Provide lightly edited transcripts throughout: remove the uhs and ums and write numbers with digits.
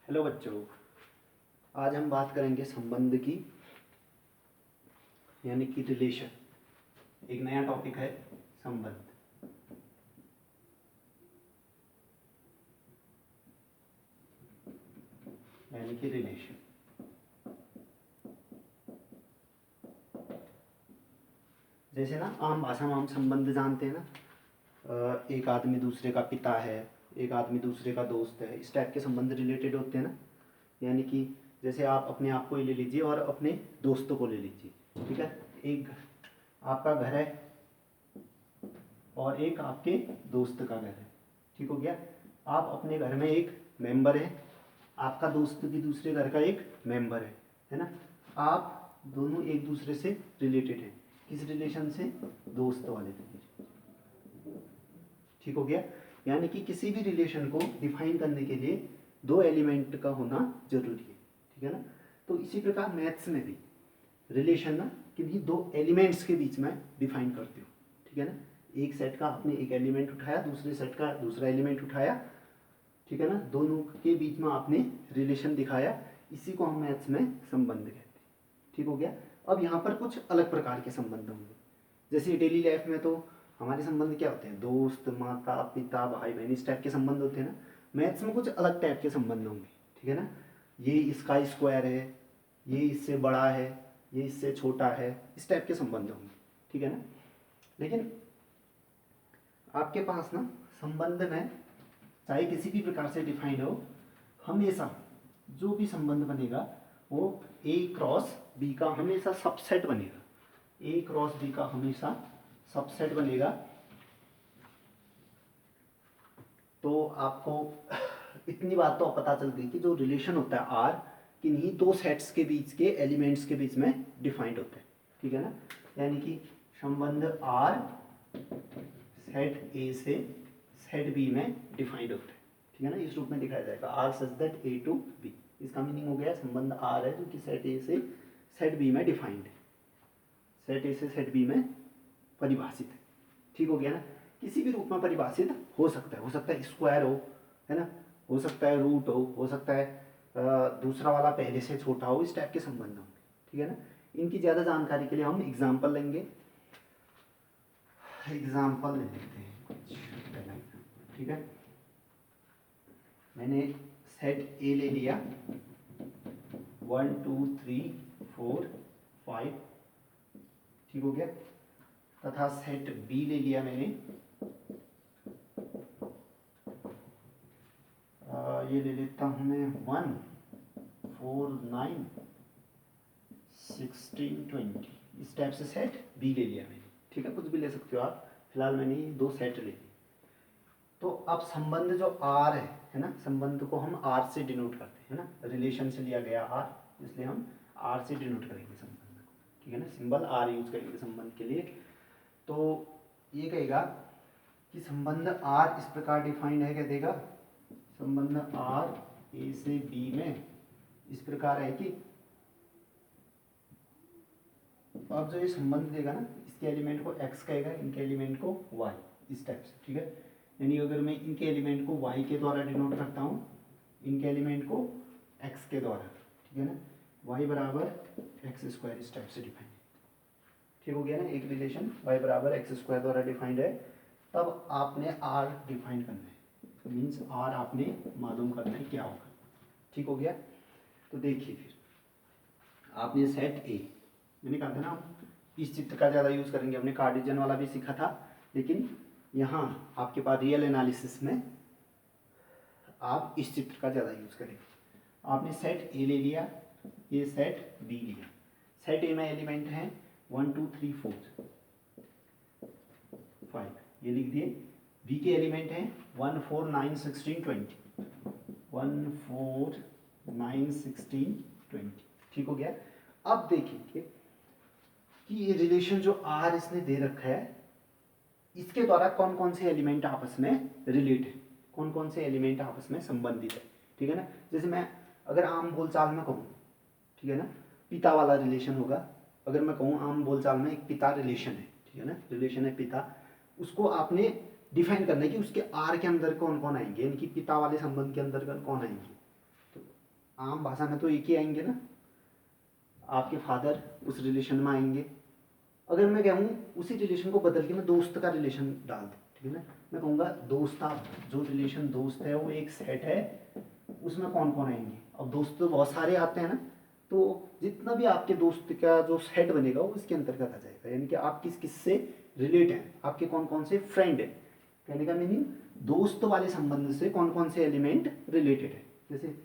Hello बच्चों, आज हम बात करेंगे संबंध की, यानी कि रिलेशन। एक नया टॉपिक है संबंध। यानी कि रिलेशन। जैसे ना आम भाषा में हम संबंध जानते हैं ना, एक आदमी दूसरे का पिता है, एक आदमी दूसरे का दोस्त है, इस टाइप के संबंध रिलेटेड होते हैं ना। यानी कि जैसे आप अपने आप को ही ले लीजिए और अपने दोस्तों को ले लीजिए, ठीक है। एक आपका घर है और एक आपके दोस्त का घर है, ठीक हो गया। आप अपने घर में एक मेंबर है, आपका दोस्त भी दूसरे घर का एक मेंबर है ना। आप दोनों एक दूसरे से रिलेटेड हैं। किस रिलेशन से? दोस्त वाले रिलेशन, ठीक हो गया। यानी कि किसी भी रिलेशन को डिफाइन करने के लिए दो एलिमेंट का होना जरूरी है, ठीक है ना। तो इसी प्रकार मैथ्स में भी रिलेशन ना किन्हीं दो एलिमेंट्स के बीच में डिफाइन करते हो, ठीक है ना। एक सेट का आपने एक एलिमेंट उठाया, दूसरे सेट का दूसरा एलिमेंट उठाया, ठीक है ना। दोनों के बीच में आपने रिलेशन दिखाया, इसी को हम मैथ्स में संबंध कहते हैं, ठीक हो गया। अब यहाँ पर कुछ अलग प्रकार के संबंध होंगे। जैसे डेली लाइफ में तो हमारे संबंध क्या होते हैं? दोस्त, माता पिता, भाई बहन, इस टाइप के संबंध होते हैं ना। मैथ्स में कुछ अलग टाइप के संबंध होंगे, ठीक है ना। ये इसका स्क्वायर है, ये इससे बड़ा है, ये इससे छोटा है, इस टाइप के संबंध होंगे, ठीक है ना। लेकिन आपके पास ना संबंध में चाहे किसी भी प्रकार से डिफाइंड हो, हमेशा जो भी संबंध बनेगा वो ए क्रॉस बी का हमेशा सबसेट बनेगा। ए क्रॉस बी का हमेशा सबसेट बनेगा। तो आपको इतनी बात तो पता चल गई कि जो रिलेशन होता है आर, किन्हीं दो सेट्स के बीच के एलिमेंट्स के बीच में डिफाइंड होता है, ठीक है ना। यानी कि संबंध आर सेट ए से सेट बी में डिफाइंड होता है, ठीक है ना। इस रूप में दिखाया जाएगा R such that A to B. इसका मीनिंग हो गया संबंध आर है जो कि सेट ए से सेट बी में डिफाइंड है, सेट ए से सेट बी में परिभाषित है, ठीक हो गया ना। किसी भी रूप में परिभाषित हो सकता है स्क्वायर हो, है ना, हो सकता है रूट हो सकता है दूसरा वाला पहले से छोटा हो, इस टाइप के संबंध होंगे, ठीक है ना। इनकी ज़्यादा जानकारी के लिए हम एग्जाम्पल लेंगे। एग्जाम्पल ले लेते हैं कुछ, ठीक है। मैंने सेट ए ले लिया 1 2 3 4 5, ठीक हो गया। तथा सेट बी ले लिया मैंने, ये ले लेता हूँ मैं 1 4 9 16 20, इस टाइप से सेट बी ले लिया मैंने, ठीक है। कुछ भी ले सकते हो आप, फिलहाल मैंने ये दो सेट ले लिए। तो अब संबंध जो आर है ना, संबंध को हम आर से डिनोट करते हैं ना, रिलेशन से लिया गया आर, इसलिए हम आर से डिनोट करेंगे संबंध को, ठीक है ना। सिंबल आर यूज करेंगे संबंध के लिए। तो ये कहेगा कि संबंध आर इस प्रकार डिफाइंड है, क्या देगा? संबंध आर ए से बी में इस प्रकार है कि, अब जो ये संबंध देगा ना, इसके एलिमेंट को x कहेगा, इनके एलिमेंट को y, इस टाइप से, ठीक है। यानी अगर मैं इनके एलिमेंट को y के द्वारा डिनोट करता हूँ, इनके एलिमेंट को x के द्वारा, ठीक है ना, y बराबर एक्स स्क्वायर, इस टाइप से डिफाइंड है, ठीक हो गया ना। एक रिलेशन y बराबर एक्स स्क्वायर द्वारा डिफाइंड है। तब आपने r डिफाइन करना है, मीन्स r आपने मालूम करना है क्या होगा, ठीक हो गया। तो देखिए फिर आपने सेट ए, मैंने कहा था ना इस चित्र का ज़्यादा यूज़ करेंगे, हमने कार्टेशियन वाला भी सीखा था, लेकिन यहाँ आपके पास रियल एनालिसिस में आप इस चित्र का ज़्यादा यूज़ करेंगे। आपने सेट ए ले लिया, ये सेट बी लिया। सेट ए में एलिमेंट हैं 1 2 3 4 5, ये लिख दिए। बी के एलिमेंट हैं 1 4 9 16 20, 1 4 9 16 20, ठीक हो गया। अब देखिए कि ये रिलेशन जो आर इसने दे रखा है, इसके द्वारा कौन कौन से एलिमेंट आपस में रिलेट है, कौन कौन से एलिमेंट आपस में संबंधित है, ठीक है ना। जैसे मैं अगर आम बोलचाल में कहूँ, ठीक है ना, पिता वाला रिलेशन होगा। अगर मैं कहूँ आम बोलचाल में एक पिता रिलेशन है, ठीक है ना, रिलेशन है पिता, उसको आपने डिफाइन करना है कि उसके आर के अंदर कौन कौन आएंगे, यानी कि पिता वाले संबंध के अंदर कौन आएंगे। तो आम भाषा में तो एक ही आएंगे ना, आपके फादर उस रिलेशन में आएंगे। अगर मैं कहूँ उसी रिलेशन को बदल के मैं दोस्त का रिलेशन डाल दूँ, ठीक है ना, मैं कहूँगा दोस्त, आप जो रिलेशन दोस्त है वो एक सेट है, उसमें कौन कौन आएंगे। अब दोस्त तो बहुत सारे आते हैं ना, तो जितना भी आपके दोस्त का जो सेट बनेगा वो इसके अंतर्गत आ जाएगा, यानी कि आप किस किस से रिलेट हैं, आपके कौन कौन से फ्रेंड हैं। कहने का मीनिंग दोस्त वाले संबंध से कौन कौन से एलिमेंट रिलेटेड है। जैसे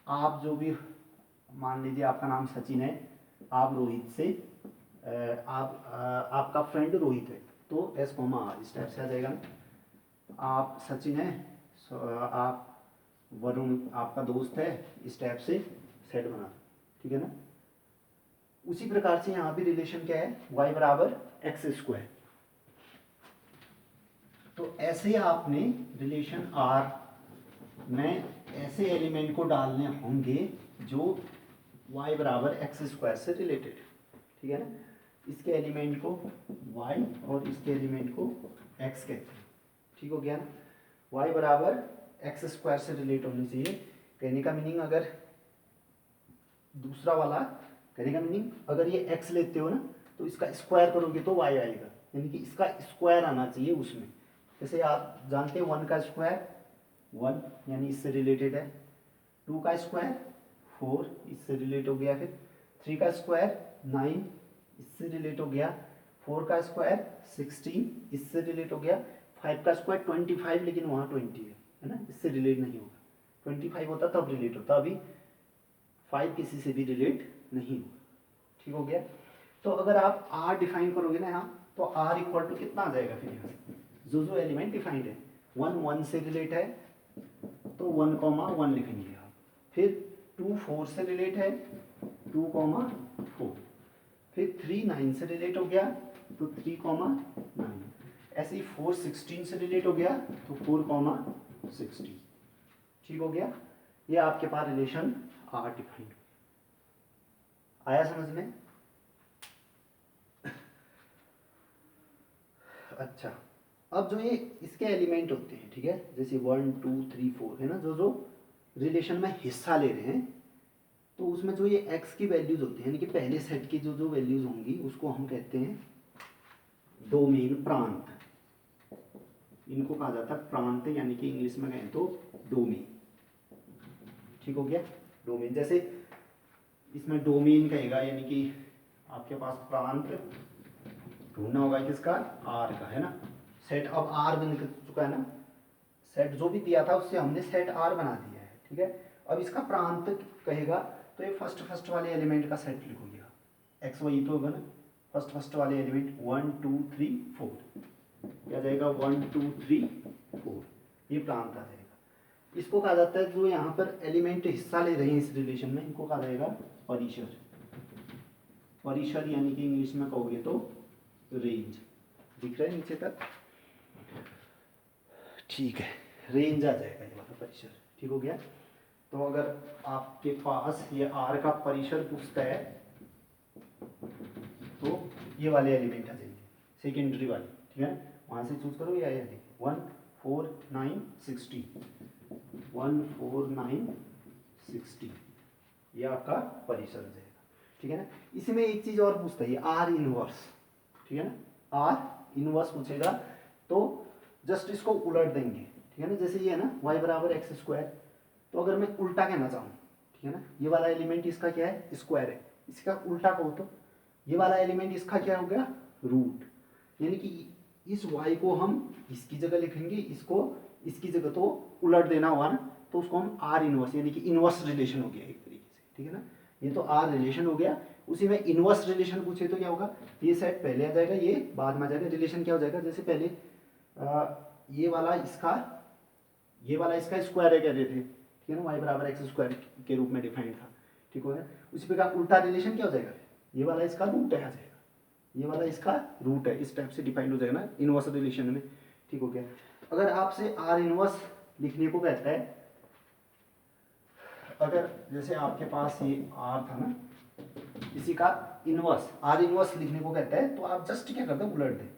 आप जो भी, मान लीजिए आपका नाम सचिन है, आप रोहित से आपका फ्रेंड रोहित है, तो एस कॉमा आर इस टाइप से आ जाएगा ना। आप सचिन है, आप वरुण आपका दोस्त है, इस टाइप से सेट बना दो, ठीक है ना। उसी प्रकार से यहाँ भी रिलेशन क्या है, y बराबर एक्स स्क्वायर। तो ऐसे आपने रिलेशन R में ऐसे एलिमेंट को डालने होंगे जो y बराबर एक्स स्क्वायर से रिलेटेड है, ठीक है ना। इसके एलिमेंट को y और इसके एलिमेंट को x कहते हैं, ठीक हो गया ना। y बराबर एक्स स्क्वायर से रिलेट होनी चाहिए। कहने का मीनिंग अगर दूसरा वाला, कहने का मीनिंग अगर ये x लेते हो ना तो इसका स्क्वायर करोगे तो y आएगा, यानी कि इसका स्क्वायर आना चाहिए उसमें। जैसे आप जानते हैं 1 का स्क्वायर 1, यानी इससे रिलेटेड है। 2 का स्क्वायर 4, इससे रिलेट हो गया। फिर 3 का स्क्वायर 9, इससे रिलेट हो गया। 4 का स्क्वायर 16, इससे रिलेट हो गया। 5 का स्क्वायर 25, लेकिन वहाँ 20 है ना, इससे रिलेट नहीं होगा। 25 होता तब रिलेट होता, अभी 5 किसी से भी रिलेट नहीं होगा, ठीक हो गया। तो अगर आप R डिफाइन करोगे ना यहाँ, तो R इक्वल टू कितना आ जाएगा फिर यहाँ जो जो एलिमेंट डिफाइंड है। 1 से रिलेट है तो 1, 1 लिखेंगे आप। फिर 2 4 से रिलेट है 2, 4। फिर 3 9 से रिलेट हो गया तो 3, 9। ऐसे ही 4 16 से रिलेट हो गया तो 4, 16, ठीक हो गया। ये आपके पास रिलेशन R डिफाइंड आया समझ में। अच्छा, अब जो ये इसके एलिमेंट होते हैं, ठीक है, जैसे 1 2 3 4 है ना, जो जो रिलेशन में हिस्सा ले रहे हैं, तो उसमें जो ये x की वैल्यूज होती हैं, यानी कि पहले सेट की जो जो वैल्यूज होंगी उसको हम कहते हैं डोमेन, प्रांत। इनको कहा जाता है प्रांत, यानी कि इंग्लिश में कहें तो डोमेन, ठीक हो गया। डोमेन, जैसे इसमें डोमेन कहेगा, यानी कि आपके पास प्रांत ढूंढना होगा किसका, R का, है ना। सेट अब R बन चुका है ना, सेट जो भी दिया था उससे हमने सेट R बना दिया है, ठीक है। अब इसका प्रांत कहेगा तो ये फर्स्ट वाले एलिमेंट का सेट लिखोगे आप, एक्स वाई तो होगा ना, फर्स्ट वाले एलिमेंट 1 2 3 4, क्या जाएगा 1 2 3 4, ये प्रांत आ जाएगा। इसको कहा जाता है, जो यहाँ पर एलिमेंट हिस्सा ले रहे हैं इस रिलेशन में, इनको कहा जाएगा परिसर। परिसर यानी कि इंग्लिश में कहोगे तो रेंज, दिख रहा है नीचे तक, ठीक है, रेंज आ जाएगा ये वाला परिसर, ठीक हो गया। तो अगर आपके पास ये R का परिसर पूछता है तो ये वाले एलिमेंट आ जाएंगे, सेकेंडरी वाले, ठीक है। वहाँ से चूज करो, या देखिए 1 4 9 60, 1 4 9 60, ये आपका परिसर आ जाएगा, ठीक है ना। इसमें एक चीज़ और पूछता है, R इनवर्स, ठीक है ना। R इनवर्स पूछेगा तो जस्ट इसको उलट देंगे, ठीक है ना। जैसे ये है ना y बराबर एक्स स्क्वायर, तो अगर मैं उल्टा कहना चाहूँ, ठीक है ना, ये वाला एलिमेंट इसका क्या है, स्क्वायर है, इसका उल्टा कहो तो ये वाला एलिमेंट इसका क्या हो गया, रूट। यानी कि इस y को हम इसकी जगह लिखेंगे, इसको इसकी जगह, तो उलट देना हुआ ना, तो उसको हम R इनवर्स, यानी कि इनवर्स रिलेशन हो गया एक तरीके से, ठीक है ना। ये तो R रिलेशन हो गया, उसी में इनवर्स रिलेशन पूछे तो क्या होगा, ये सेट पहले आ जाएगा, ये बाद में आ जाएगा। रिलेशन क्या हो जाएगा, जैसे पहले ये वाला इसका स्क्वायर है कह रहे थे, ठीक है ना, y बराबर एक्स स्क्वायर के रूप में डिफाइंड था, ठीक हो गया। उसी प्रकार उल्टा रिलेशन क्या हो जाएगा, ये वाला इसका रूट है आ जाएगा, ये वाला इसका रूट है, इस टाइप से डिफाइंड हो जाएगा ना इनवर्स रिलेशन में, ठीक हो गया। अगर आपसे R इनवर्स लिखने को कहता है, अगर जैसे आपके पास ये R था ना, इसी का इनवर्स R इनवर्स लिखने को कहता है, तो आप जस्ट क्या करते हैं, उलट दें,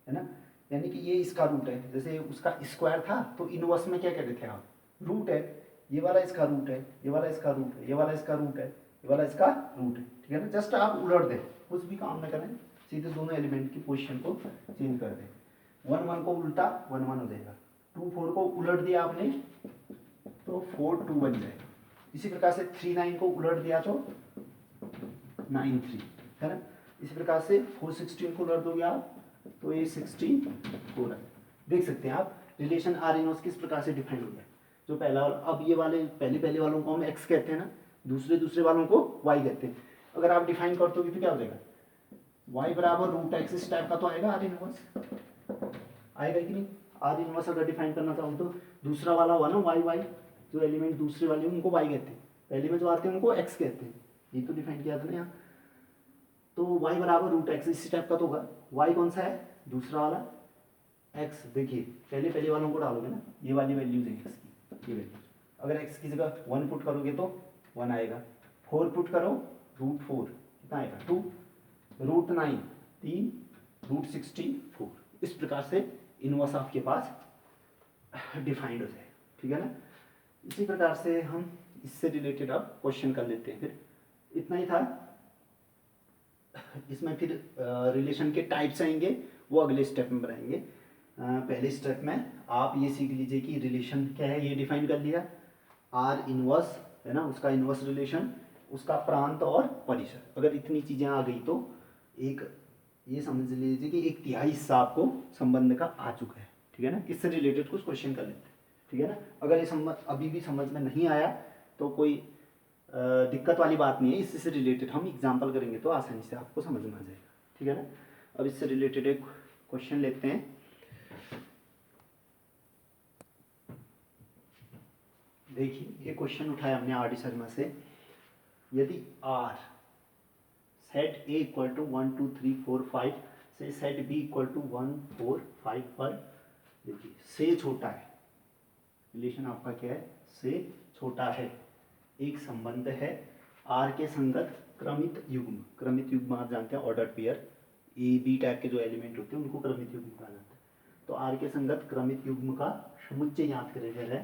है ना। यानी कि ये इसका रूट है, जैसे उसका स्क्वायर था तो इनवर्स में क्या कह रहे थे आप, रूट है, ये वाला इसका रूट है, ये वाला इसका रूट है, ये वाला इसका रूट है, ये वाला इसका रूट है, ठीक है ना। जस्ट आप उलट दें, कुछ भी काम ना करें, सीधे दोनों एलिमेंट की पोजीशन को चेंज कर दें। 1 1 को उल्टा 1 1 हो जाएगा, 2 4 को उलट दिया आपने तो 4 2 बन जाएगा। इसी प्रकार से 3 9 को उलट दिया तो 9 3, है ना। इसी प्रकार से 4 16 को उलट दोगे आप तो ये 16 4 है। देख सकते हैं आप रिलेशन आर इनवर्स किस प्रकार से डिफाइन हो गया। जो पहला, अब ये वाले पहले वालों को हम एक्स कहते हैं ना, दूसरे वालों को वाई कहते हैं। अगर आप डिफाइन करते हो तो क्या हो जाएगा, वाई बराबर रूट एक्स, इस टाइप का तो आएगा आर इनवर्स, आएगा कि नहीं। आर इनवर्स अगर डिफाइन करना चाहूँ तो दूसरा वाला हुआ ना वाई वाई, जो एलिमेंट दूसरे वाले उनको वाई कहते हैं, पहले में जो आते हैं उनको एक्स कहते हैं, ये तो डिफाइन किया था ना यहाँ। तो y बराबर रूट एक्स, इसी टाइप का तो होगा। y कौन सा है, दूसरा वाला x। देखिए पहले वालों को डालोगे ना, ये वाली वैल्यूज है x की, ये वैल्यू। अगर x की जगह 1 पुट करोगे तो 1 आएगा, 4 पुट करो रूट 4 कितना आएगा 2, रूट 9 3, रूट 16 4। इस प्रकार से इनवर्स आपके पास डिफाइंड हो जाएगा, ठीक है ना। इसी प्रकार से हम इससे रिलेटेड अब क्वेश्चन कर लेते हैं। फिर इतना ही था। इसमें फिर रिलेशन के टाइप्स आएंगे, वो अगले स्टेप में बनाएंगे। पहले स्टेप में आप ये सीख लीजिए कि रिलेशन क्या है, ये डिफाइन कर लिया। आर इनवर्स है ना, उसका इनवर्स रिलेशन, उसका प्रांत और परिसर। अगर इतनी चीज़ें आ गई तो एक ये समझ लीजिए कि 1/3 हिस्सा आपको संबंध का आ चुका है, ठीक है ना। इससे रिलेटेड कुछ क्वेश्चन कर लेते हैं, ठीक है ना। अगर ये अभी भी समझ में नहीं आया तो कोई दिक्कत वाली बात नहीं है, इससे रिलेटेड हम एग्जाम्पल करेंगे तो आसानी से आपको समझ में आ जाएगा, ठीक है ना। अब इससे रिलेटेड एक क्वेश्चन लेते हैं। देखिए ये क्वेश्चन उठाया हमने आर डी शर्मा से। यदि R set A equal to 1 2 3 4 5 से सेट बी इक्वल टू 1 4 5 पर, देखिए से छोटा है, रिलेशन आपका क्या है, से छोटा है, एक संबंध है आर के संगत क्रमित युग्म आप जानते हैं order pair, A B type के जो एलिमेंट होते हैं उनको क्रमित युग्म कहा जाता है। तो आर के संगत क्रमित युग्म का समुच्चय याद करेगा है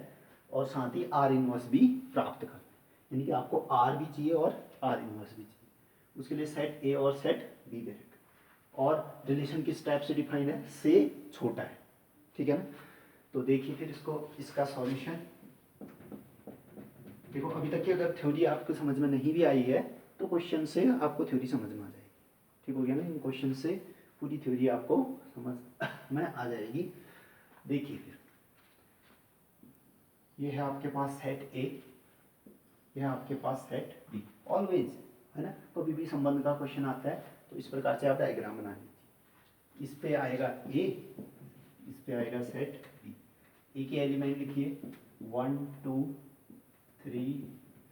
और साथ ही आर इनवर्स भी प्राप्त करना है, यानी कि आपको आर भी चाहिए और आर इनवर्स भी चाहिए। उसके लिए सेट ए और सेट बी दे रखा, और रिलेशन किस टाइप से डिफाइन है, से छोटा है, ठीक है ना। तो देखिए फिर इसका सॉल्यूशन देखो। अभी तक की अगर थ्योरी आपको समझ में नहीं भी आई है तो क्वेश्चन से आपको थ्योरी समझ में आ जाएगी, ठीक हो गया ना। इन क्वेश्चन से पूरी थ्योरी आपको समझ में आ जाएगी। देखिए फिर ये है आपके पास सेट ए, ये है आपके पास सेट बी। ऑलवेज है ना, कभी भी संबंध का क्वेश्चन आता है तो इस प्रकार से आप डायग्राम बना लीजिए। इस पे आएगा ए, इस पे आएगा सेट बी। ए के एलिमेंट लिखिए 1 2 3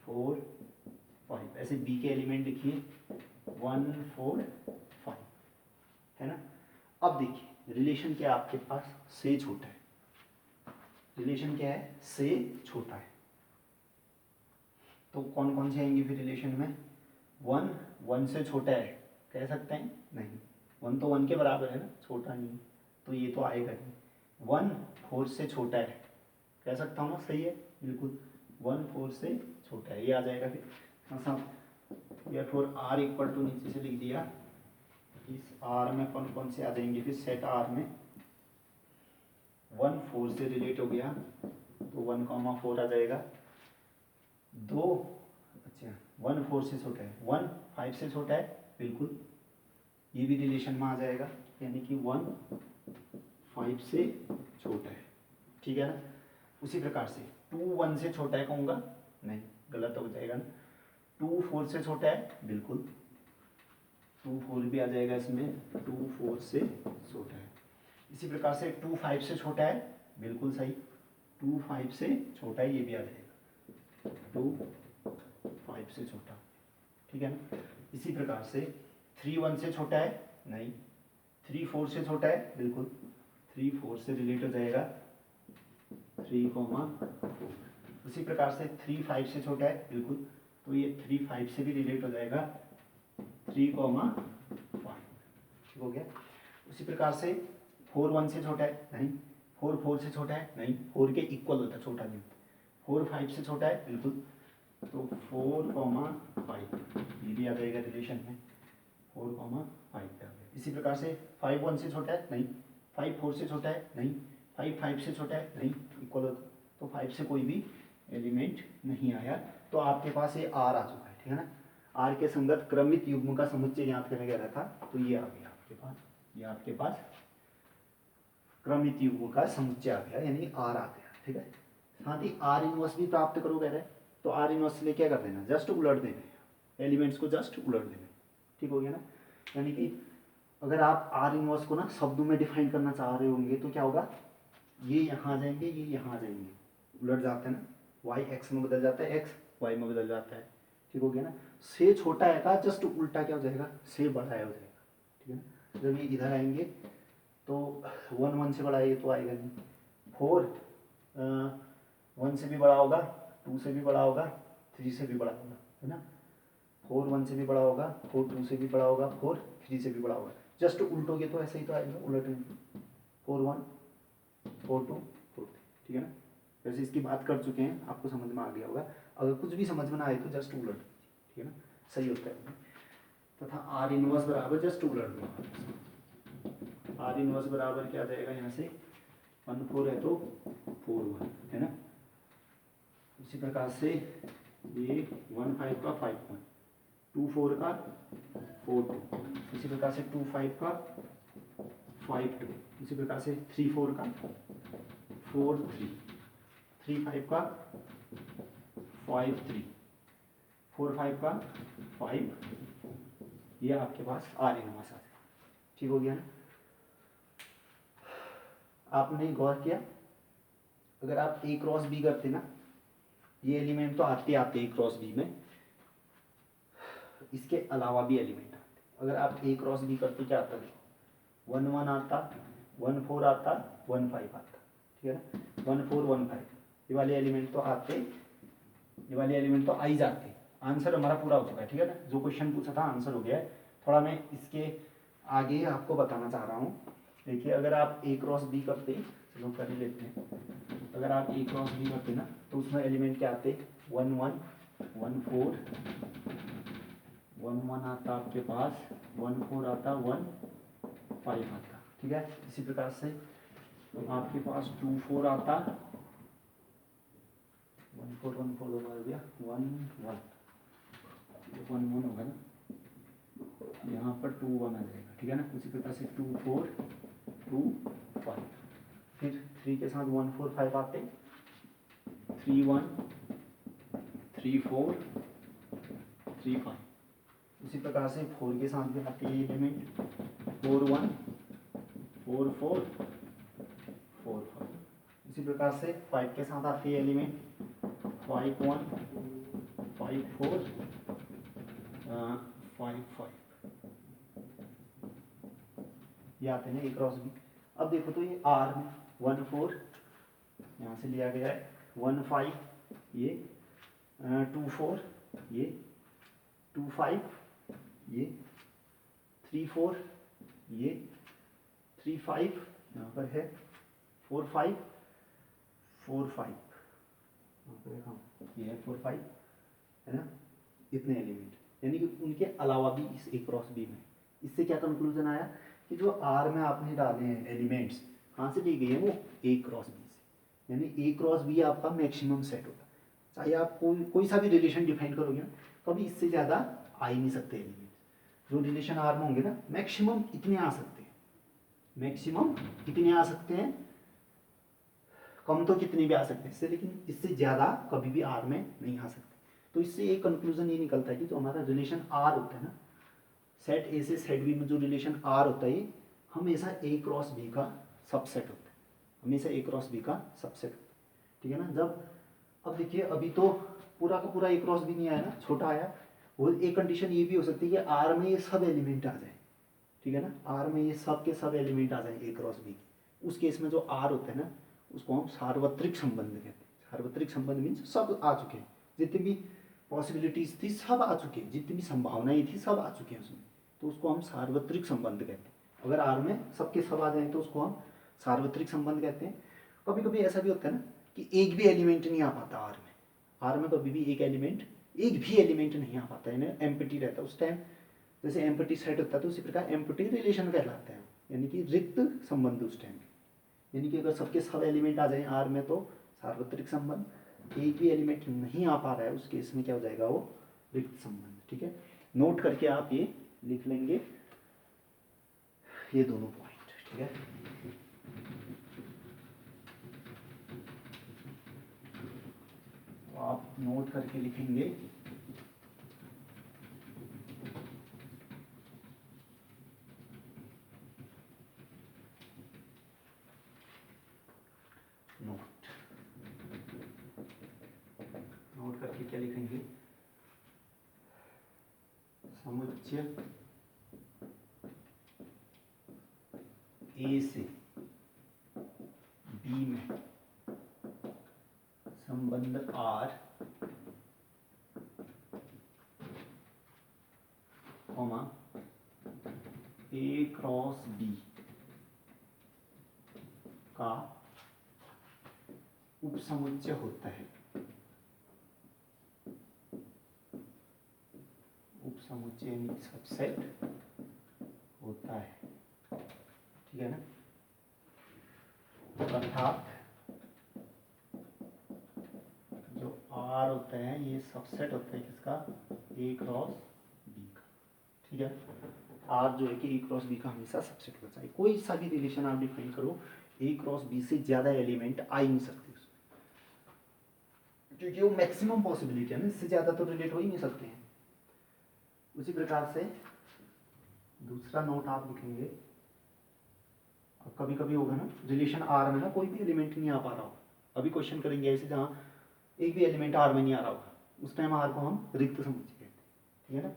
4 5, ऐसे बी के एलिमेंट लिखिए 1 4 5, है ना। अब देखिए रिलेशन क्या है आपके पास, से छोटा है। रिलेशन क्या है, से छोटा है। तो कौन कौन से आएंगे फिर रिलेशन में, 1 1 से छोटा है कह सकते हैं, नहीं 1 तो 1 के बराबर है ना, छोटा नहीं, तो ये तो आएगा नहीं। 1 4 से छोटा है कह सकता हूँ ना, सही है बिल्कुल, 1 4 से छोटा है, ये आ जाएगा फिर। या फिर आर इक्वल टू नीचे से लिख दिया, इस आर में कौन कौन से आ जाएंगे फिर, सेट आर में 1 4 से रिलेट हो गया तो 1 4 आ जाएगा। 2 अच्छा 1 4 से छोटा है, 1 5 से छोटा है बिल्कुल, ये भी रिलेशन में आ जाएगा, यानी कि 1 5 से छोटा है, ठीक है ना। उसी प्रकार से 2 1 से छोटा है कहूँगा, नहीं गलत हो जाएगा ना। 2 4 से छोटा है बिल्कुल, 2 4 भी आ जाएगा इसमें, 2 4 से छोटा है। इसी प्रकार से 2 5 से छोटा है बिल्कुल सही, 2 5 से छोटा है, ये भी आ जाएगा 2 5 से छोटा, ठीक है ना। इसी प्रकार से 3 1 से छोटा है, नहीं 3 4 से छोटा है बिल्कुल, 3 4 से रिलेट हो जाएगा 3 4। उसी प्रकार से 3 5 से छोटा है बिल्कुल, तो ये 3 5 से भी रिलेट हो जाएगा 3 5, ठीक हो गया। उसी प्रकार से 4 1 से छोटा है, नहीं 4 4 से छोटा है, नहीं 4 के इक्वल होता है, छोटा नहीं, 4 5 से छोटा है बिल्कुल, तो 4,5 ये भी आ जाएगा रिलेशन में, 4,5 पे आ गया। इसी प्रकार से 5 1 से छोटा है नहीं, 5 4 से छोटा है नहीं, 5 5 से छोटा है नहीं, इक्वल होता तो 5 से कोई भी एलिमेंट नहीं आया, तो आपके पास ये आर आ चुका है, ठीक है ना। आर के संगत क्रमित युग्म का समुच्चय ज्ञात करने कह रहा था, तो ये आ गया आपके पास, ये आपके पास क्रमित युग्म का समुच्चय आ गया, यानी आर आ गया, ठीक है। साथ ही आर इनवर्स भी प्राप्त करो कह रहे हैं, तो आर इनवर्स के लिए क्या कर देना, जस्ट उलट देना, एलिमेंट्स को जस्ट उलट देना, ठीक हो गया ना। यानी कि अगर आप आर इनवर्स को ना शब्दों में डिफाइन करना चाह रहे होंगे तो क्या होगा, ये यहाँ आ जाएंगे, ये यहाँ आ जाएंगे, उलट जाते हैं ना, वाई एक्स में बदल जाता है, एक्स वाई में बदल जाता है, ठीक हो गया ना। से छोटा है का जस्ट उल्टा क्या हो जाएगा, से बड़ा है हो जाएगा, ठीक है ना। जब ये इधर आएंगे तो 1 1 से बड़ा है, ये तो आएगा नहीं, 4 1 से भी बड़ा होगा, 2 से भी बड़ा होगा, 3 से भी बड़ा होगा, है ना। 4 1 से भी बड़ा होगा, 4 2 से भी बड़ा होगा, 4 3 से भी बड़ा होगा, जस्ट उल्टोगे तो ऐसे ही तो आएगा, उलट 4 1 4 2 4 3, ठीक है ना। वैसे इसकी बात कर चुके हैं, आपको समझ में आ गया होगा, अगर कुछ भी समझ में ना आए तो जस्ट उलट, ठीक है ना, सही होता है। तथा आर इनवर्स बराबर जस्ट उलट दो, आर इनवर्स बराबर क्या जाएगा यहाँ से, 1 4 है तो 4 1, है ना। इसी प्रकार से ये 1 5 का 5 1, 2 4 का 4 2, इसी प्रकार से 2 5 का 5 2, इसी प्रकार से 3 4 का 4 3, 3 5 का 5 3, 4 5 का 5, ये आपके पास आर इनवर्स आ जाएगा, ठीक हो गया ना। आपने गौर किया, अगर आप ए क्रॉस बी करते ना, ये एलिमेंट तो आते आते ए क्रॉस बी में, इसके अलावा भी एलिमेंट आते, अगर आप ए क्रॉस बी करते क्या आता, 1 1 आता, 1 4 आता, 1 5 आता, ठीक है ना, 1 4 1 5, ये वाले एलिमेंट तो आते, ये वाले एलिमेंट तो आ ही जाते। आंसर हमारा पूरा हो चुका है, ठीक है ना, जो क्वेश्चन पूछा था आंसर हो गया है। थोड़ा मैं इसके आगे आपको बताना चाह रहा हूँ, देखिए अगर आप ए क्रॉस बी करते, चलो कर ही लेते हैं, अगर आप ए क्रॉस बी करते ना तो उसमें एलिमेंट क्या आते, 1 1 1 4 1 1 आता आपके पास, 1 4 आता, 1 5 आता, ठीक है। इसी प्रकार से आपके पास 2 4 आता, 1 4 1 4 हो गया, 1 1 1 1 होगा ना, यहाँ पर 2 1 आ जाएगा, ठीक है ना। उसी प्रकार से 2 4 2 5, फिर 3 के साथ 1 4 5 आते, 3 1 3 4 3 5, उसी प्रकार से 4 के साथ भी आते हैं एलिमेंट, 4 1 4 4 4 5, इसी प्रकार से 5 के साथ आती है एलिमेंट, 5 1 5 4 5 5, ये आते हैं ए क्रॉस बी। अब देखो तो ये आर में 1 4 यहाँ से लिया गया है, 1 5 ये 2 4 ये 2 5 ये 3 4 ये 3 5 यहाँ पर है, 4 5 4 5 यहाँ पर, हाँ ये है 4 5, है ना। इतने एलिमेंट, यानी कि उनके अलावा भी इस ए क्रॉस बी में, इससे क्या कंक्लूजन आया कि जो आर में आपने डाले हैं एलिमेंट्स, कहाँ से ली गई है वो, ए क्रॉस बी से, यानी ए क्रॉस बी आपका मैक्सिमम सेट होता है। चाहे आप कोई सा भी रिलेशन डिफाइन करोगे ना, कभी इससे ज़्यादा आ ही नहीं सकते एलिमेंट। जो रिलेशन आर में होंगे ना, मैक्सिमम इतने आ सकते हैं, मैक्सिमम इतने आ सकते हैं, कम तो कितने भी आ सकते हैं इससे, लेकिन इससे ज़्यादा कभी भी आर में नहीं आ सकते। तो इससे एक कंक्लूजन ये निकलता है कि जो हमारा रिलेशन आर होता है ना, सेट ए से सेट बी में जो रिलेशन आर होता है, हमेशा ए क्रॉस बी का सबसेट होता है, हमेशा ए क्रॉस बी का सबसेट होता है, ठीक है ना। जब अब देखिए अभी तो पूरा का पूरा ए क्रॉस बी नहीं आया ना, छोटा आया, वो एक कंडीशन ये भी हो सकती है कि आर में ये सब एलिमेंट आ जाए, ठीक है ना, आर में ये सब के सब एलिमेंट आ जाए ए क्रॉस बी के। उस केस में जो आर होता है ना, उसको हम सार्वत्रिक संबंध कहते हैं। सार्वत्रिक संबंध मीन्स सब आ चुके हैं, जितनी भी पॉसिबिलिटीज थी सब आ चुके हैं, जितनी भी संभावनाएं थी सब आ चुके हैं उसमें, तो उसको हम सार्वत्रिक संबंध कहते हैं। अगर आर में सबके सब आ जाए तो उसको हम सार्वत्रिक संबंध कहते हैं। कभी कभी ऐसा भी होता है ना कि एक भी एलिमेंट नहीं आ पाता आर में कभी भी एक भी एलिमेंट नहीं आ पाता है, एम्प्टी रहता है उस टाइम। जैसे एम्प्टी सेट होता है तो उसी प्रकार एम्प्टी रिलेशन कहलाता है, यानी कि रिक्त संबंध उस टाइम। यानी कि अगर सबके सब एलिमेंट आ जाए आर में तो सार्वत्रिक संबंध, एक भी एलिमेंट नहीं आ पा रहा है उस केस में क्या हो जाएगा, वो रिक्त संबंध। ठीक है, नोट करके आप ये लिख लेंगे ये दोनों पॉइंट। ठीक है, तो आप नोट करके लिखेंगे नोट करके क्या लिखेंगे, समुच्चय ए से बी में संबंध आर कॉमा ए क्रॉस बी का उपसमुच्चय होता है। उपसमुच्चय यानी सबसेट होता है। ठीक है ना, अर्थात जो आर होता है ये सबसेट होता है किसका, ए क्रॉस बी का। ठीक है, आर जो है कि ए क्रॉस बी का हमेशा सबसेट होता है। कोई सा भी रिलेशन आप डिफाइन करो, ए क्रॉस बी से ज्यादा एलिमेंट आ ही नहीं सकते उसमें, क्योंकि वो मैक्सिमम पॉसिबिलिटी है ना, इससे ज्यादा तो रिलेट हो ही नहीं सकते हैं। उसी प्रकार से दूसरा नोट आप लिखेंगे, कभी कभी होगा ना रिलेशन आर में ना कोई भी एलिमेंट नहीं आ पा रहा हो, अभी क्वेश्चन करेंगे ऐसे जहाँ एक भी एलिमेंट आर में नहीं आ रहा होगा, उस टाइम आर को हम रिक्त समुच्चय कहते हैं। ठीक है ना,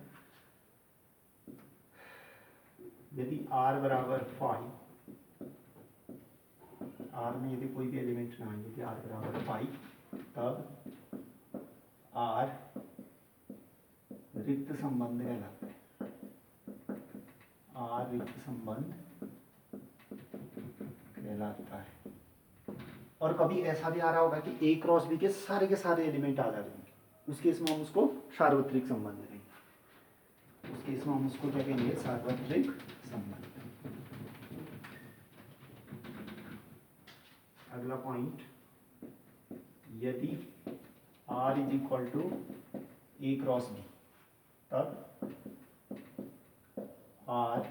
यदि आर बराबर 5, आर में यदि कोई भी एलिमेंट ना आए, यदि आर बराबर 5, तब आर रिक्त संबंध कहलाता है। आर रिक्त संबंध कहलाता है। और कभी ऐसा भी आ रहा होगा कि ए क्रॉस बी के सारे एलिमेंट आ जा रहे हैं, उस केस में हम उसको सार्वत्रिक संबंध कहेंगे। उस केस में हम उसको क्या कहेंगे, सार्वत्रिक संबंध। अगला पॉइंट, यदि R is equal to A cross B, तब R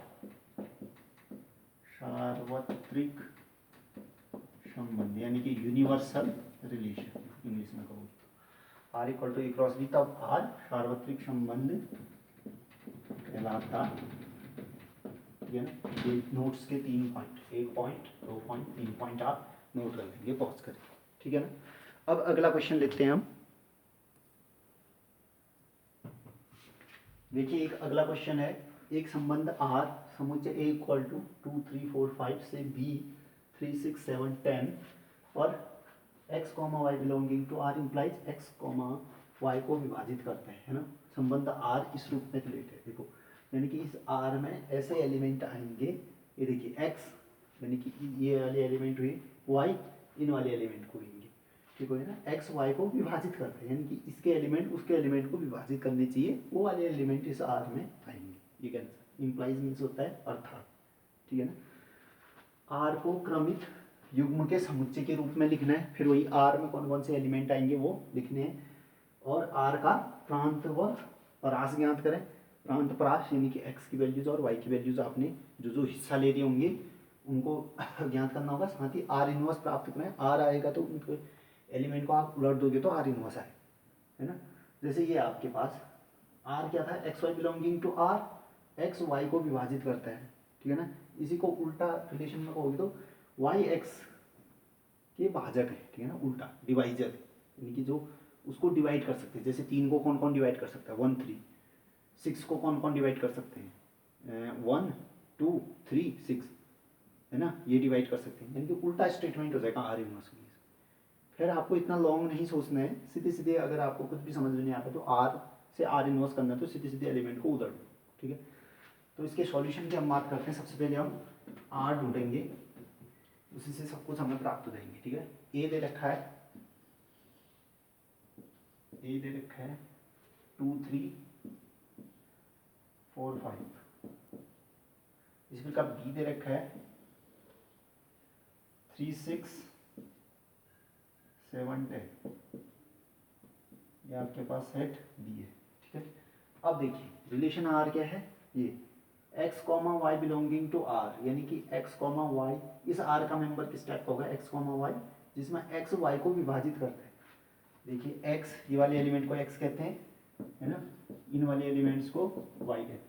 सार्वत्रिक संबंध यानी कि यूनिवर्सल रिलेशन इंग्लिश में कहो, R equal to A cross B, तब R सार्वत्रिक संबंध कहलाता। ठीक है ना, ये नोट्स के 3 पॉइंट, 1 पॉइंट 2 पॉइंट 3 पॉइंट आप नोट कर लेंगे पॉज करके। ठीक है ना, अब अगला क्वेश्चन लिखते हैं हम। देखिए एक अगला क्वेश्चन है, एक संबंध R समुच्चय A इक्वल टू 2 3 4 5 से B 3 6 7 10 और x comma y belonging to R implies x comma y को विभाजित करता है ना। संबंध R इस रूप में रिलेटेड है, देखो यानी कि इस R में ऐसे एलिमेंट आएंगे, ये देखिए x यानी कि ये वाले एलिमेंट हुए, y इन वाले एलिमेंट को लेंगे। ठीक है ना, x y को विभाजित करते हैं, यानी कि इसके एलिमेंट उसके एलिमेंट को विभाजित करने चाहिए, वो वाले एलिमेंट इस R में आएंगे। ये कैंसर इम्प्लाइज मीन्स होता है अर्थात। ठीक है ना, R को क्रमित युग्म के समुच्चय के रूप में लिखना है, फिर वही R में कौन कौन से एलिमेंट आएंगे वो लिखने हैं, और R का प्रांत व परास ज्ञात करें। प्रांत परास यानी कि x की वैल्यूज और y की वैल्यूज आपने जो जो हिस्सा ले रहे होंगे उनको ज्ञात करना होगा, साथ ही R इनवर्स प्राप्त करें। R आएगा तो उनको एलिमेंट को आप उलट दोगे तो R इनवर्स आए, है ना। जैसे ये आपके पास R क्या था, x y belonging to R, x y को विभाजित करता है। ठीक है ना, इसी को उल्टा रिलेशन में कहोगे तो वाई एक्स के भाजक है। ठीक है ना, उल्टा डिवाइजर यानी कि जो उसको डिवाइड कर सकते हैं। जैसे 3 को कौन कौन डिवाइड कर सकता है, 1 3। 6 को कौन कौन डिवाइड कर सकते हैं, 1 2 3 6, है ना, ये डिवाइड कर सकते हैं। यानी कि उल्टा स्टेटमेंट हो जाएगा आर इनवर्स में। फिर आपको इतना लॉन्ग नहीं सोचना है, सीधे सीधे अगर आपको कुछ भी समझ में नहीं आता तो आर से आर इनवर्स करना है तो सीधे सीधे एलिमेंट को उधर दो। ठीक है, तो इसके सॉल्यूशन की हम बात करते हैं। सबसे पहले हम आर ढूंढेंगे, उसी से सब कुछ हमें प्राप्त हो जाएंगे। ठीक है, ए दे रखा है ए दे रखा है 2 3 4 5, इसी प्रकार बी दे रखा है 3 6 7 10, ये आपके पास सेट बी है। ठीक है, अब देखिए रिलेशन आर क्या है, ये x comma y belonging to R, यानी कि x कॉमा वाई, इस आर का मेंबर किस टाइप का होगा, x कॉमा वाई, जिसमें x y को विभाजित करता है। देखिए x, ये वाले एलिमेंट को x कहते हैं, है ना, इन वाले एलिमेंट्स को y कहते हैं।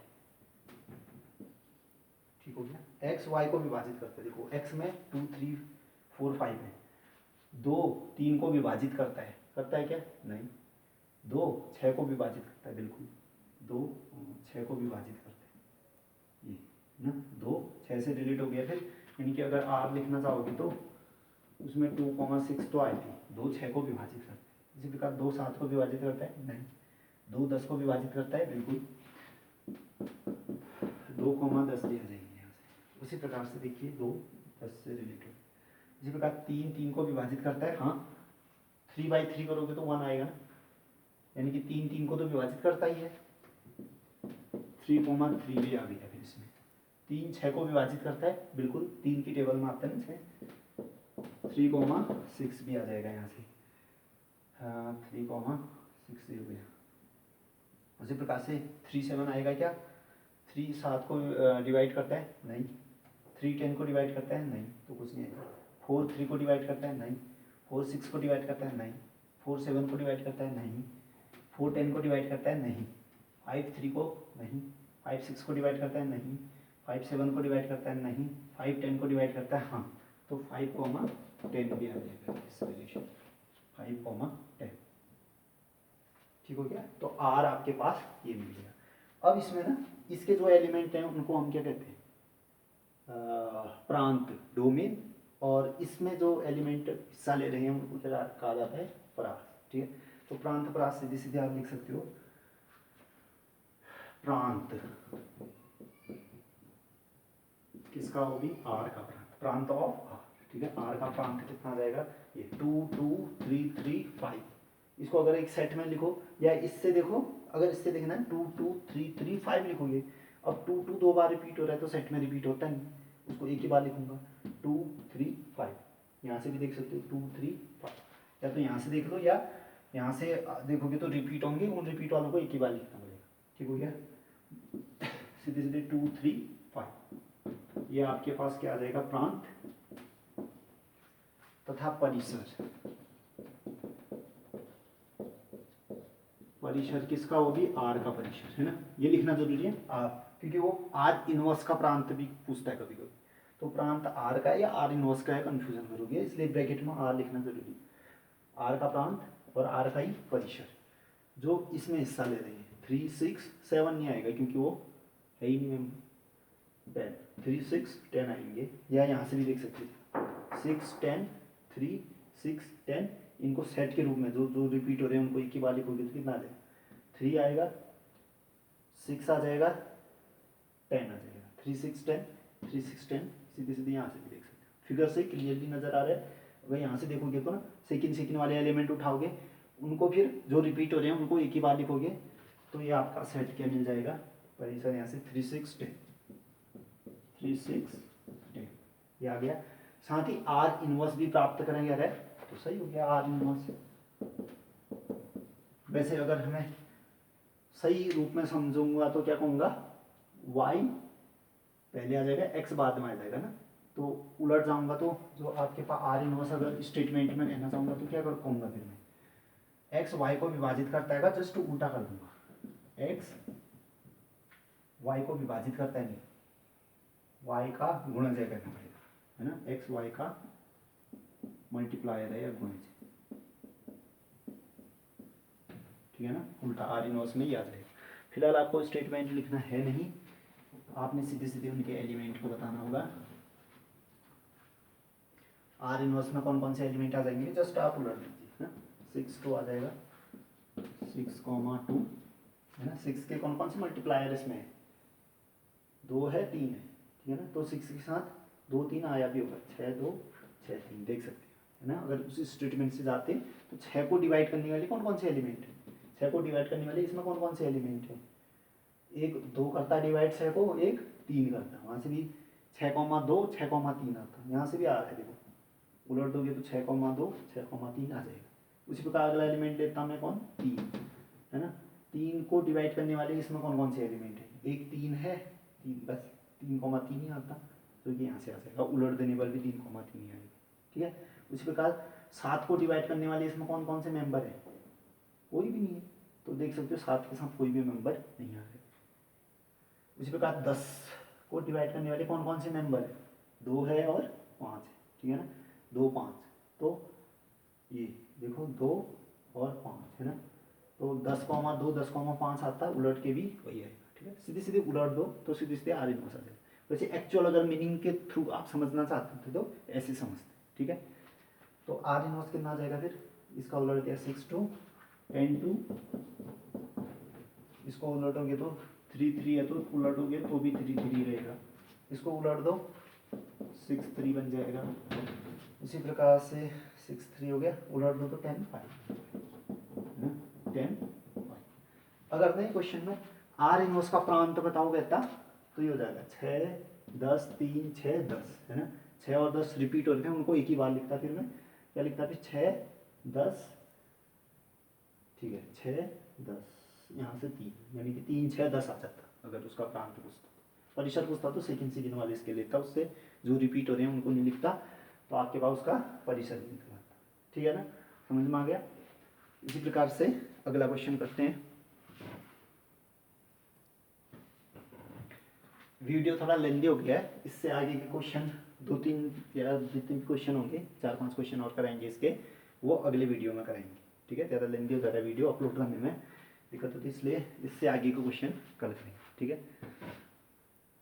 ठीक हो गया, x y को विभाजित करता है। देखो x में 2 3 4 5 है, 2 3 को विभाजित करता है क्या, नहीं। 2 6 को विभाजित करता है, बिल्कुल 2 6 को विभाजित करता है, ये ना 2 6 से रिलेट हो गया। फिर यानी कि अगर r लिखना चाहोगे तो उसमें 2,6 तो आएगी, 2 6 को विभाजित करता है। इसी प्रकार 2 7 को विभाजित करता है, नहीं। 2 10 को विभाजित करता है, बिल्कुल 2,10 दिया जाएंगे यहाँ से। उसी प्रकार से देखिए 2 10 से रिलेटेड। इसी प्रकार 3 3 को विभाजित करता है, हाँ 3/3 करोगे तो 1 आएगा ना, यानी कि 3 3 को तो विभाजित करता ही है। 3,3 भी आ गया। फिर इसमें 3 6 को विभाजित करता है, बिल्कुल 3 की टेबल में आता है ना 6, 3,6 भी आ जाएगा यहाँ से, हाँ 3,6 हो गया। उसी प्रकार से 3 7 आएगा क्या, 3 7 को डिवाइड करता है, नहीं। 3 10 को डिवाइड करता है, नहीं, तो कुछ नहीं आएगा। 4 3 को डिवाइड करता है, नहीं। 4 6 को डिवाइड करता है, नहीं। 4 7 को डिवाइड करता है, नहीं। 4 10 को डिवाइड करता है, नहीं। 5 3 को, नहीं। 5 6 को डिवाइड करता है, नहीं। 5 7 को डिवाइड करता है, नहीं। 5 10 को डिवाइड करता है, हाँ, तो 5,10 भी आ जाएगा इस रिलेशन, 5,10। ठीक हो गया, तो आर आपके पास ये मिल गया। अब इसमें ना इसके जो एलिमेंट हैं उनको हम क्या कहते हैं, प्रांत, डोमेन, और इसमें जो एलिमेंट हिस्सा ले रहे हैं उनको क्या कहा जाता है, परास। ठीक है, तो प्रांत परास सीधे सीधे आप लिख सकते हो, प्रांत किसका होगी, आर का प्रांत, प्रांत ऑफ आर। ठीक है, आर का प्रांत कितना आ जाएगा, ये 2 2 3 3 5। इसको अगर एक सेट में लिखो या इससे देखो, अगर इससे देखना है 2 2 3 3 5 लिखोगे। अब 2 2 2 बार रिपीट हो रहा है तो सेट में रिपीट होता नहीं, उसको एक ही बार लिखूंगा 2 3 5। यहाँ से भी देख सकते हो 2 3 5, या तो यहाँ से देख लो या यहाँ से देखोगे तो रिपीट होंगे, उन रिपीट वालों को एक ही बार लिखना पड़ेगा। ठीक हो गया, सीधे सीधे 2 3 5। ये आपके पास क्या आ जाएगा, प्रांत तथा परिसर। परिसर किसका होगी, आर का परिसर, है ना, ये लिखना जरूरी है आर, क्योंकि वो आर इनवर्स का प्रांत भी पूछता है कभी कभी, तो प्रांत आर का है या आर इनवर्स का है, कंफ्यूजन करोगे, इसलिए ब्रैकेट में आर लिखना जरूरी है। आर का प्रांत और आर का ही परिसर जो इसमें हिस्सा ले रहे हैं। 3 6 7 नहीं आएगा क्योंकि वो है ही नहीं, 10 3 6 10 आएंगे, या यहाँ से भी देख सकते हैं 6 10 3 6 10, इनको सेट के रूप में जो जो रिपीट हो रहे हैं उनको एक ही बार लिखोगे तो कितना आ जाएगा, 3 आएगा, 6 आ जाएगा, 10 आ जाएगा, 3 6 10 3 6 10। सीधे सीधे यहाँ से भी देख सकते हो, फिगर से क्लियरली नजर आ रहा है। अगर यहाँ से देखोगे तो ना सेकंड सेकंड वाले एलिमेंट उठाओगे, उनको फिर जो रिपीट हो रहे हैं उनको एक ही बार लिखोगे, तो ये आपका सेट क्या मिल जाएगा, परिसर यहाँ से 3 6 10 3 6 10 ये आ गया। साथ ही आर इनवर्स भी प्राप्त करेंगे, अरे तो सही हो गया आर इनवर्स। वैसे अगर हमें सही रूप में समझूंगा तो क्या कहूँगा, y पहले आ जाएगा, x बाद में आ जाएगा ना, तो उलट जाऊंगा तो जो आपके पास आर इनवर्स अगर स्टेटमेंट में कहना चाहूँगा तो क्या कर कहूँगा, फिर मैं x y को विभाजित करता है, जस्ट उल्टा कर दूंगा, x y को विभाजित करता है, नहीं y का गुणनजय करना पड़ेगा, है ना, x y का मल्टीप्लायर है या गुणज, ठीक है ना, उल्टा आर इनवर्स में ही आ जाएगा। फिलहाल आपको स्टेटमेंट लिखना है नहीं, आपने सीधे सीधे उनके एलिमेंट को बताना होगा। आर इनवर्स में कौन कौन से एलिमेंट आ जाएंगे, जस्ट आप उलट लीजिए ना, 6 2 आ जाएगा, 6,2 है ना, 6 के कौन कौन से मल्टीप्लायर इसमें है, 2 है 3 है, ठीक है ना, तो 6 के साथ 2 3 आया भी होगा, 6 2 6 3 देख सकते हैं, है ना। अगर उस स्टेटमेंट से जाते तो 6 को डिवाइड करने वाले कौन कौन से एलिमेंट है, 6 को डिवाइड करने वाले इसमें कौन कौन से एलिमेंट हैं, एक 2 करता डिवाइड 6 को, एक 3 करता, वहाँ से भी 6,2 6,3 आता, यहाँ से भी आ रहा है देखो, उलट दोगे तो 6,2 6,3 आ जाएगा। उसी प्रकार अगला एलिमेंट लेता हूँ मैं कौन, 3 है ना। 3 को डिवाइड करने वाले इसमें कौन कौन से एलिमेंट है, एक 3 है, 3 बस 3,3 ही आता, तो ये यहाँ से आ जाएगा, उलट देने पर भी 3,3 ही आएगा, ठीक है। उसी प्रकार 7 को डिवाइड करने वाले इसमें कौन कौन से मेंबर हैं, कोई भी नहीं है, तो देख सकते हो 7 के साथ कोई भी मेंबर नहीं आ रहे। उसी प्रकार 10 को डिवाइड करने वाले कौन कौन से मेंबर है, 2 है और 5 है, ठीक है ना, 2 5, तो ये देखो 2 और 5 है ना, तो 10,2 10,5 आता, उलट के भी वही आएगा, ठीक है। सीधे सीधे उलट दो तो सीधे सीधे आर इनवर्स आ जाएगा। वैसे एक्चुअल अगर मीनिंग के थ्रू आप समझना चाहते थे तो ऐसे समझते, ठीक है। तो आर इनवर्स कितना आ जाएगा फिर, इसका उलट दिया 6 2 10 2, इसको उलटोगे तो 3 3 है, तो उलटोगे तो भी 3 3 रहेगा, इसको उलट दो 6 3 बन जाएगा। इसी प्रकार से 6 3 हो गया, उलट दो तो 10 5 10 5। अगर नहीं क्वेश्चन में आर इनवर्स का प्रांत बताओ कहता तो ये हो जाएगा 6 10 3 6 10 है ना, 6 और 10 रिपीट हो रहे थे, उनको एक ही बार लिखता, फिर मैं क्या लिखता, फिर 6 10, ठीक है 6 10, यहाँ से 3, यानी कि 3 6 10 आ जाता। अगर उसका प्रांत पूछता, परिसर पूछता तो सेकंड सीजन वाले इसके लिखता, उससे जो रिपीट हो रहे हैं उनको नहीं लिखता, तो आपके पास उसका परिसर भी निकल आता, ठीक है ना, समझ में आ गया। इसी प्रकार से अगला क्वेश्चन करते हैं। वीडियो थोड़ा लेंदी हो गया है, इससे आगे के क्वेश्चन 2-3 या जितने भी क्वेश्चन होंगे 4-5 क्वेश्चन और कराएंगे इसके, वो अगले वीडियो में कराएंगे, ठीक है। ज़्यादा लेंदी हो जा रहा है वीडियो अपलोड करने में दिक्कत होती है, इसलिए इससे आगे के क्वेश्चन कल करेंगे, ठीक है।